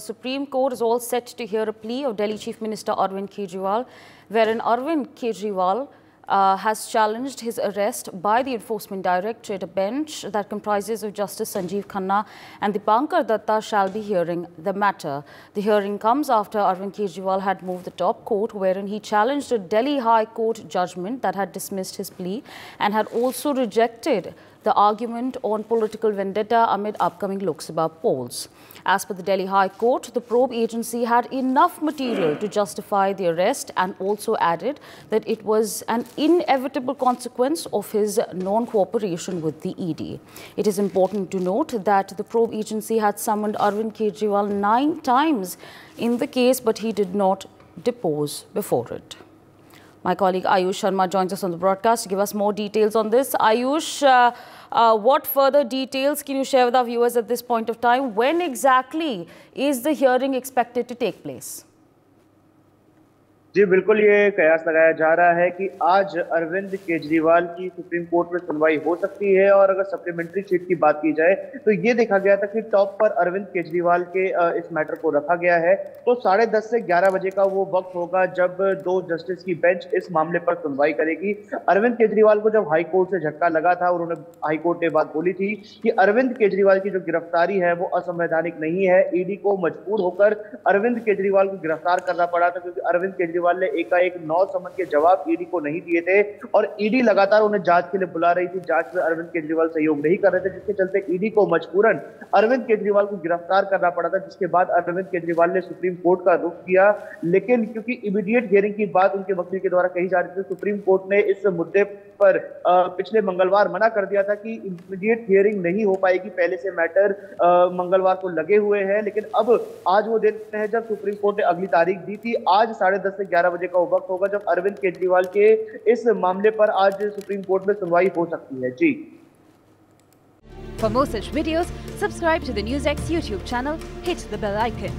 Supreme Court is all set to hear a plea of Delhi Chief Minister Arvind Kejriwal, wherein Arvind Kejriwal has challenged his arrest by the Enforcement Directorate. A bench that comprises of Justice Sanjeev Khanna and Dipankar Datta shall be hearing the matter. The hearing comes after Arvind Kejriwal had moved the top court, wherein he challenged a Delhi High Court judgment that had dismissed his plea and had also rejected the argument on political vendetta amid upcoming Lok Sabha polls. As per the Delhi High Court, the probe agency had enough material to justify the arrest and also added that it was an inevitable consequence of his non-cooperation with the ED. It is important to note that the probe agency had summoned Arvind Kejriwal 9 times in the case, but he did not depose before it. My colleague Ayush Sharma joins us on the broadcast to give us more details on this. Ayush, what further details can you share with our viewers at this point of time? When exactly is the hearing expected to take place? जी बिल्कुल, ये कयास लगाया जा रहा है कि आज अरविंद केजरीवाल की सुप्रीम कोर्ट में सुनवाई हो सकती है। और अगर सप्लीमेंट्री सीट की बात की जाए तो ये देखा गया था कि टॉप पर अरविंद केजरीवाल के इस मैटर को रखा गया है। तो 10:30 से 11 बजे का वो वक्त होगा जब 2 जस्टिस की बेंच इस मामले पर सुनवाई करेगी। अरविंद केजरीवाल को जब हाई कोर्ट से झटका लगा था, उन्होंने हाई कोर्ट ने बात बोली थी कि अरविंद केजरीवाल की जो गिरफ्तारी है वो असंवैधानिक नहीं है। ईडी को मजबूर होकर अरविंद केजरीवाल को गिरफ्तार करना पड़ा था, क्योंकि अरविंद केजरीवाल ने एकाएक 9 समन के जवाब ईडी को नहीं दिए थे और ईडी लगातार उन्हें जांच के लिए बुला रही थी। जांच में अरविंद केजरीवाल सहयोग नहीं कर रहे थे, जिसके चलते ईडी को मजबूरन अरविंद केजरीवाल को गिरफ्तार करना पड़ा था, जिसके बाद अरविंद केजरीवाल ने सुप्रीम कोर्ट का रुख किया। लेकिन क्योंकि इमीडिएट हियरिंग की बात उनके वकील के द्वारा कही जा रही थी, सुप्रीम कोर्ट ने इस मुद्दे पर पिछले मंगलवार मना कर दिया था कि इमीडिएट हियरिंग नहीं हो पाएगी। पहले से मैटर मंगलवार को लगे हुए हैं, लेकिन अब आज वो दिन है जब सुप्रीम कोर्ट ने अगली तारीख दी थी। आज 10:30 से 11 बजे का वो वक्त होगा जब अरविंद केजरीवाल के इस मामले पर आज सुप्रीम कोर्ट में सुनवाई हो सकती है। जी, For more such videos, subscribe to the NewsX YouTube channel, hit the bell icon.